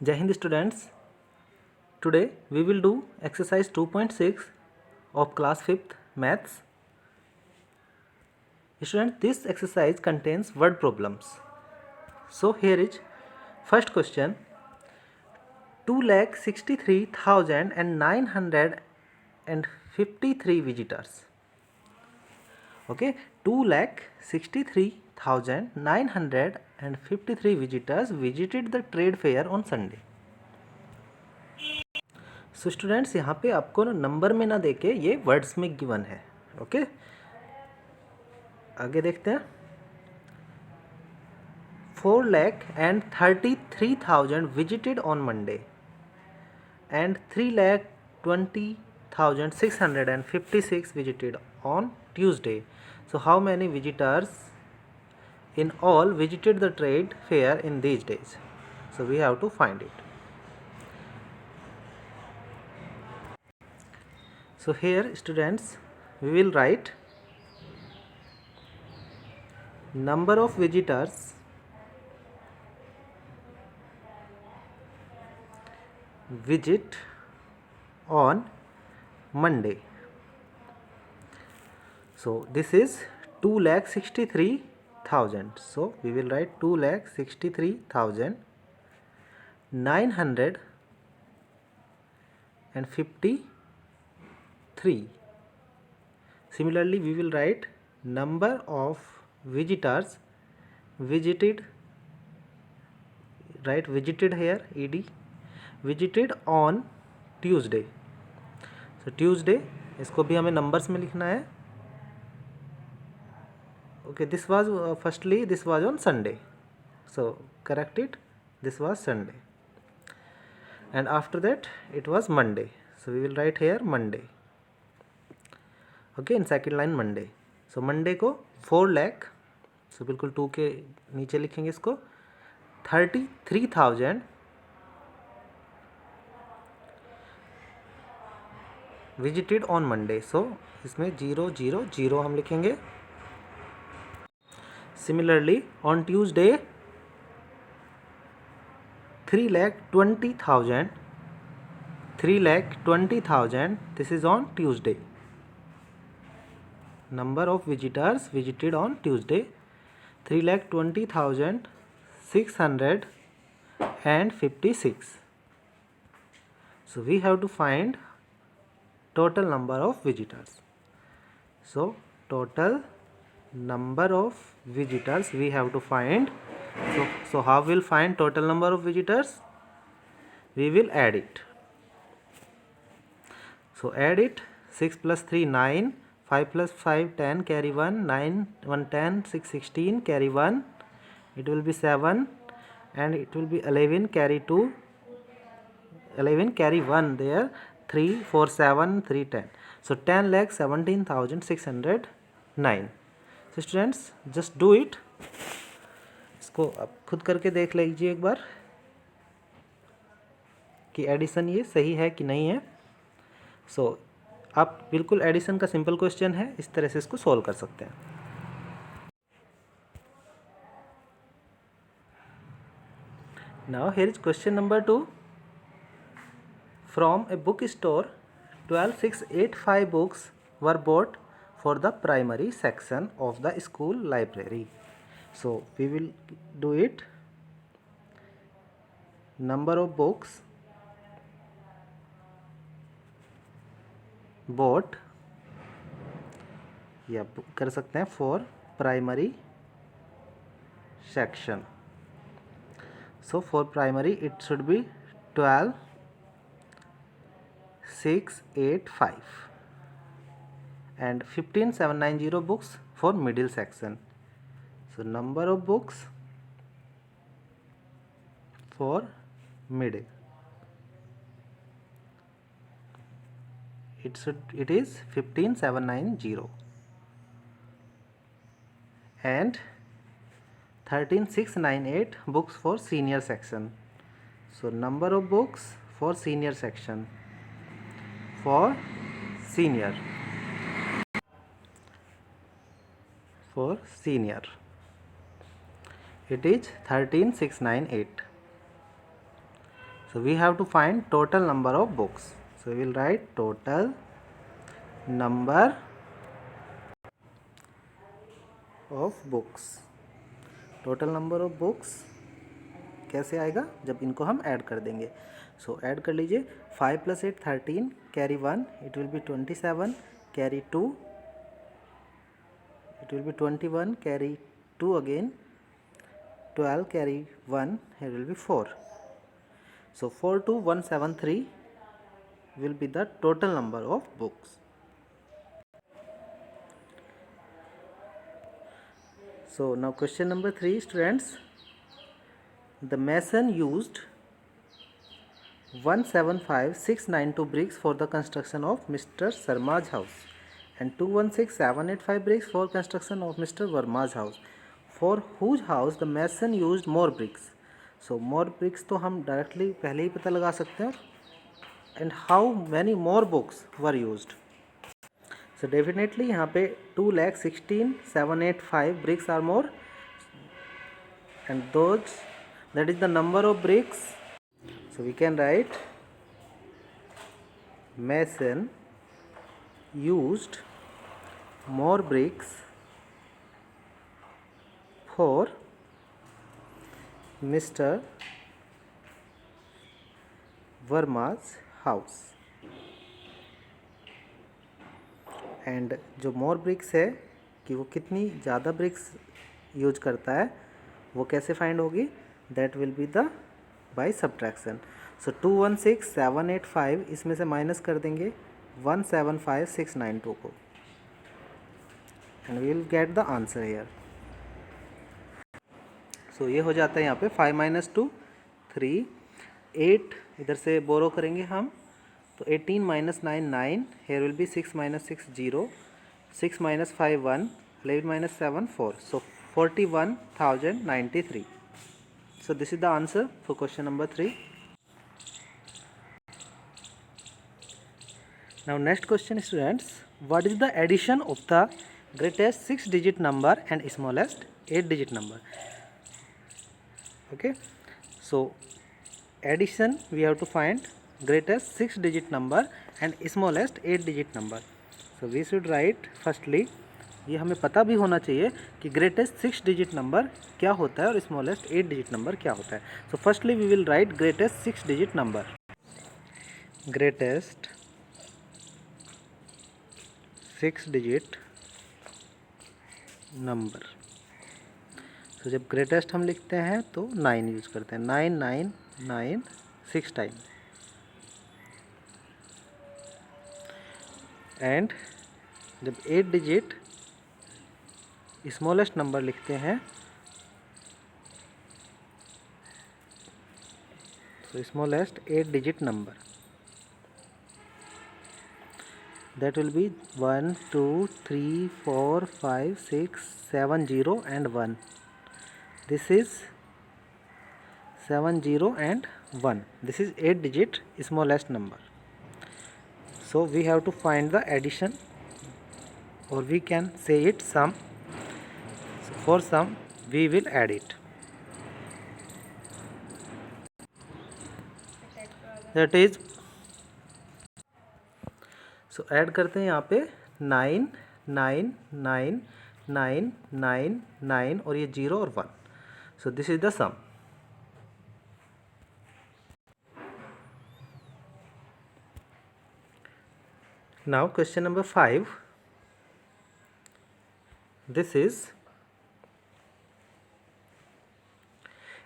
Jai Hind students, today we will do exercise 2.6 of class 5th maths. Students, this exercise contains word problems. So here is first question. 2,63,953 visitors. Okay, 2,63,953 visitors visited the trade fair on Sunday. So students यहाँ पे आपको number में ना देके ये words में given है. Okay, आगे देखते हैं. 4,33,000 visited on Monday and 3,20,656 visited on Tuesday. So how many visitors in all visited the trade fair in these days? So we have to find it. So here students, we will write number of visitors visit on Monday. So this is 2,63,000. So we will write 2,63,953. Similarly, we will write number of visitors visited. Write visited here, ed, visited on Tuesday. So Tuesday, इसको भी हमें numbers में लिखना है. Okay, this was firstly this was on Sunday, so correct it. This was Sunday, and after that it was Monday, so we will write here Monday. Okay, in second line Monday. So Monday को 4 lakh, so बिल्कुल 2 के नीचे लिखेंगे इसको. 33,000 visited on Monday, so इसमें 000 हम लिखेंगे. Similarly, on Tuesday, 3,20,000. 3,20,000. This is on Tuesday. Number of visitors visited on Tuesday, 3,20,656. So we have to find total number of visitors. So total number of visitors we have to find. So how we'll find total number of visitors? We will add it. So add it. 6 plus 3 9, 5 plus 5 10, carry 1, 9 1 10, 6 16, carry 1, it will be 7, and it will be 11, carry 2, 11, carry 1 there, 3 4 7 3 10. So 10,17,609. So students, just do it. इसको आप खुद करके देख लीजिए एक बार कि addition ये सही है कि नहीं है. सो आप बिल्कुल एडिशन का सिंपल क्वेश्चन है, इस तरह से इसको सॉल्व कर सकते हैं. Now here is question number 2. From a book store 12,685 books were bought for the primary section of the school library. So we will do it. Number of books bought, या कर सकते हैं for primary section. So for primary it should be 12,685 and 15,790 books for middle section. So number of books for middle, it is 15,790 and 13,698 books for senior section. So number of books for senior section, for senior, it is 13,698. So we have to find total number of books. So we will write total number of books. Total number of books कैसे आएगा, जब इनको हम add कर देंगे. सो add कर लीजिए. 5 + 8 13, carry 1, it will be 27, carry 2, it will be 21, carry 2 again, 12, carry 1, here will be 4. So 42173 will be the total number of books. So now question number 3, students. The mason used 175,692 bricks for the construction of Mr. Sharma's house and 216,785 bricks for construction of Mr. Verma's house. For whose house the mason used more bricks? So more bricks तो हम directly पहले ही पता लगा सकते हैं. And how many more books were used? So definitely यहाँ पे 2,16,785 bricks are more, and those, that is the number of bricks. So we can write mason used more bricks for Mr. Verma's house. And जो मोर BRICS है कि वो कितनी ज़्यादा BRICS use करता है वो कैसे फाइंड होगी, that will be the by subtraction. So 216,785 इसमें से माइनस कर देंगे 175,692 को, and we will get the answer here. So ये हो जाता है यहाँ पे 5 - 2 3, 8 इधर से बोरो करेंगे हम, तो 18 - 9 9, here will be 6 - 6 0, 6 - 5 1, 11 - 7 4, so 41,093. So this is the answer for question number 3. Now next question, students, what is the addition of the greatest 6-digit number and smallest 8-digit number? Okay, so addition we have to find greatest 6-digit number and smallest 8-digit number. So we should write firstly, ये हमें पता भी होना चाहिए कि greatest 6-digit number क्या होता है और स्मॉलेस्ट 8-digit नंबर क्या होता है. So firstly we will write greatest 6-digit number. Greatest 6-digit number. तो जब ग्रेटेस्ट हम लिखते हैं तो 9 यूज करते हैं. 9 9 9 6 टाइम. एंड जब 8-digit स्मॉलेस्ट नंबर लिखते हैं तो smallest 8-digit number, that will be 1 2 3 4 5 6 7 0 and 1. This is 7 0 and 1. This is 8-digit smallest number. So we have to find the addition, or we can say it sum. So for sum we will add it. That is, so add करते हैं यहाँ पे 9 9 9 9 9 9 और ये 0 और 1. So this is the sum. Now question number 5. This is,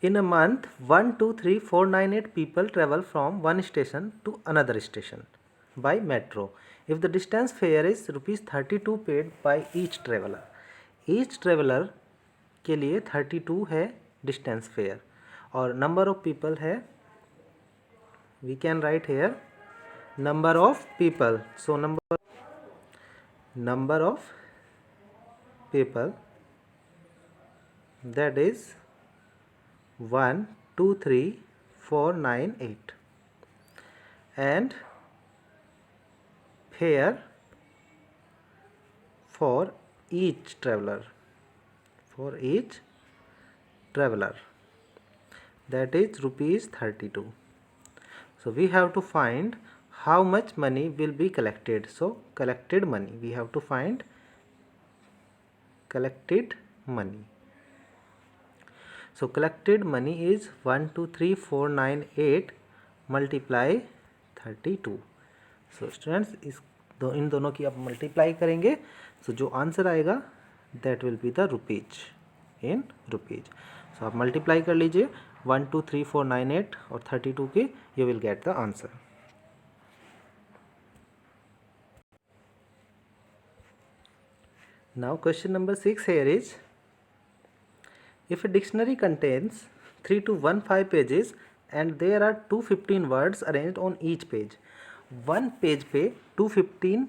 in a month 1 2 3 4 9 8 people travel from one station to another station by metro. If the distance fare is ₹32 paid by each traveler. Each traveler के लिए 32 है distance fare और number of people है, we can write here number of people. So number of people, that is 1 2 3 4 9 8, and fare for each traveler, that is ₹32. So we have to find how much money will be collected. So collected money, we have to find collected money. So collected money is 123498 multiply 32. So students इन दोनों की आप multiply करेंगे, so जो answer आएगा that will be the rupees in rupees. So आप multiply कर लीजिए 123498 और 32 के, you will get the answer. Now question number 6 here is, if a dictionary contains 3 to 15 pages and there are 215 words arranged on each page. One page पे 215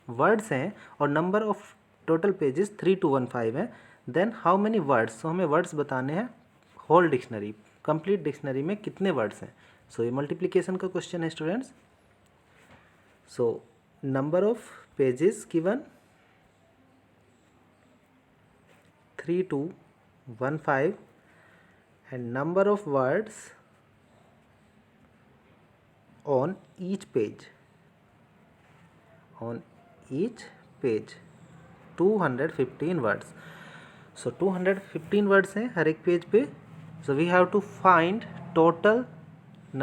words हैं और number of total pages 3 to 15 हैं, then how many words. सो हमें words बताने हैं whole dictionary, complete dictionary में कितने words हैं. सो ये मल्टीप्लिकेशन का क्वेश्चन है students. So number of pages given 3 to 15 and number of words on each page. On each page 215 words. So 215 words हैं हर एक पेज पे. So we have to find total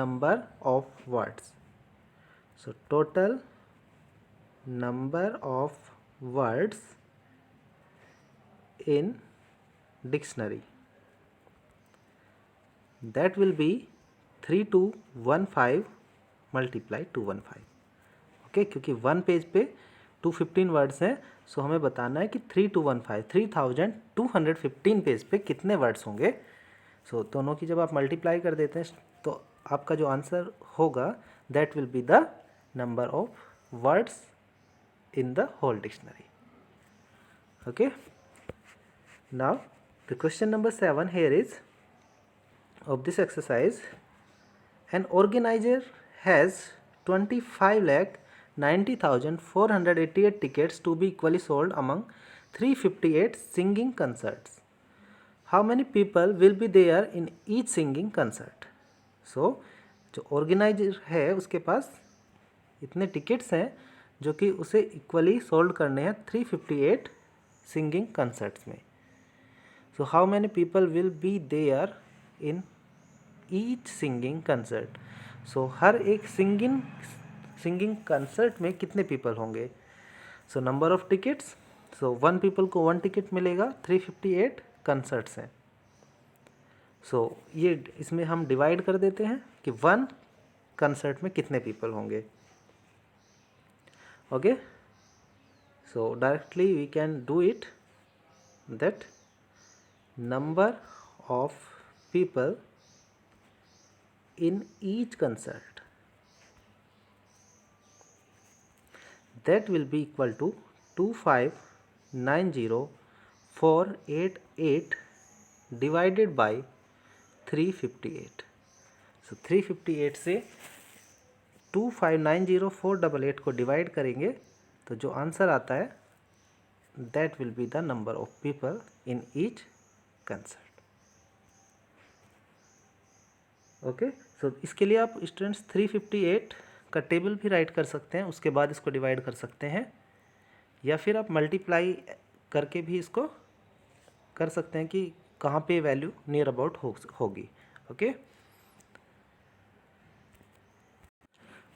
number of words. So total number of words in dictionary, that will be 3 to 15 multiply 215. Okay, क्योंकि one page पे 215 words हैं, सो हमें बताना है कि 3215 3215 पेज पे कितने वर्ड्स होंगे. सो दोनों की जब आप मल्टीप्लाई कर देते हैं तो आपका जो आंसर होगा that will be the number of words in the whole dictionary. Okay, now the question number 7 here is, of this exercise, an organizer has 25,90,488 tickets to be equally sold among 358 singing concerts. How many people will be there in each singing concert? So जो organiser है उसके पास इतने tickets हैं जो कि उसे equally sold करने हैं 358 सिंगिंग कंसर्ट्स में. So how many people will be there in each singing concert. So हर एक सिंगिंग कंसर्ट में कितने पीपल होंगे. So number of tickets, so one people को वन टिकट मिलेगा, 358 कंसर्ट्स हैं. सो ये इसमें हम डिवाइड कर देते हैं कि वन कंसर्ट में कितने पीपल होंगे. Okay, so directly we can do it, that number of people in each concert, that will be equal to 2590,488 divided by 358. so 358 से 2590,488 को डिवाइड करेंगे तो जो आंसर आता है that will be the number of people in each concert. Okay, so इसके लिए आप स्टूडेंट्स 358 का टेबल भी राइट कर सकते हैं, उसके बाद इसको डिवाइड कर सकते हैं, या फिर आप मल्टीप्लाई करके भी इसको कर सकते हैं कि कहाँ पे वैल्यू नियर अबाउट होगी. ओके,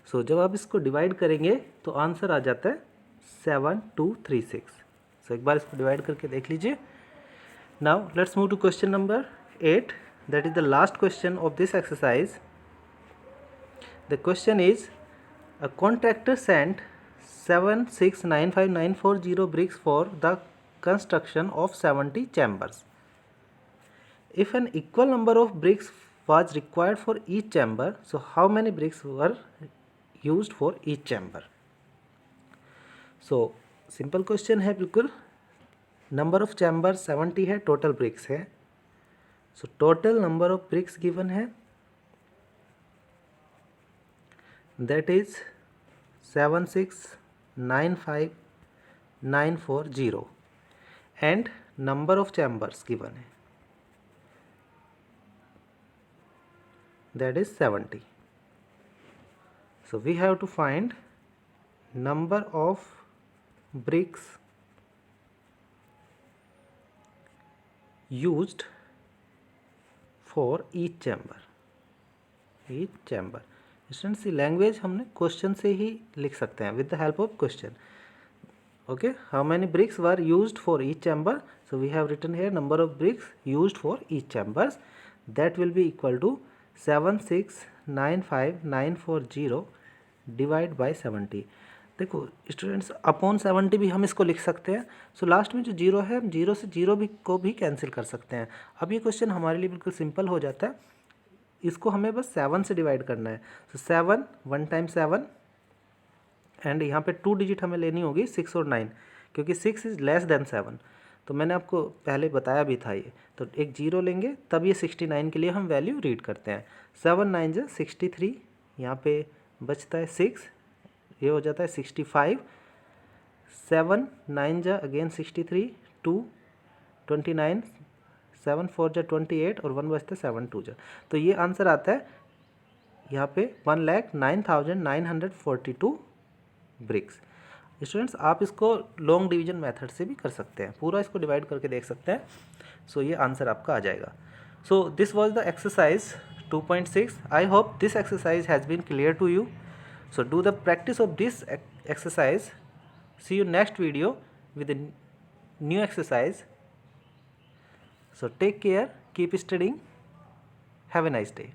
सो जब आप इसको डिवाइड करेंगे तो आंसर आ जाता है 7236. सो एक बार इसको डिवाइड करके देख लीजिए. Now let's move to question number 8. That is the last question of this exercise. The question is, a contractor sent 7695,940 bricks for the construction of 70 chambers. If an equal number of bricks was required for each chamber, so how many bricks were used for each chamber? So simple question है बिल्कुल. Number of chamber 70 है, total bricks है. So total number of bricks given है, that is 7695,940 and number of chambers given है, that is 70. So we have to find number of bricks used for each chamber. Students, language हमने question से ही लिख सकते हैं with the help of question. Okay, how many bricks were used for each chamber? So we have written here number of bricks used for each chambers. That will be equal to 7695940 divide by 70. देखो students, upon 70 भी हम इसको लिख सकते हैं. So last में जो zero है, हम जीरो से जीरो भी को भी कैंसिल कर सकते हैं. अब ये क्वेश्चन हमारे लिए बिल्कुल सिंपल हो जाता है. इसको हमें बस 7 से डिवाइड करना है. सो 7 1 टाइम 7 एंड यहाँ पे 2 डिजिट हमें लेनी होगी 6 और 9, क्योंकि 6 इज़ लेस देन 7. तो मैंने आपको पहले बताया भी था ये. तो एक जीरो लेंगे तब ये 69 के लिए हम वैल्यू रीड करते हैं. 7 9 जा 63, यहाँ पे बचता है 6, ये हो जाता है 65. 7 9 जा अगेन 63, 2 29, 7 4 जा 28 और 1 बचता है 7 2 जा. तो ये आंसर आता है यहाँ पे 1,09,942 ब्रिक्स. स्टूडेंट्स, आप इसको लॉन्ग डिवीजन मेथड से भी कर सकते हैं, पूरा इसको डिवाइड करके देख सकते हैं. सो ये आंसर आपका आ जाएगा. So this was the exercise 2.6. I hope this exercise has been clear to you. So do the practice of this exercise. See you next video with a new exercise. So take care, keep studying, have a nice day.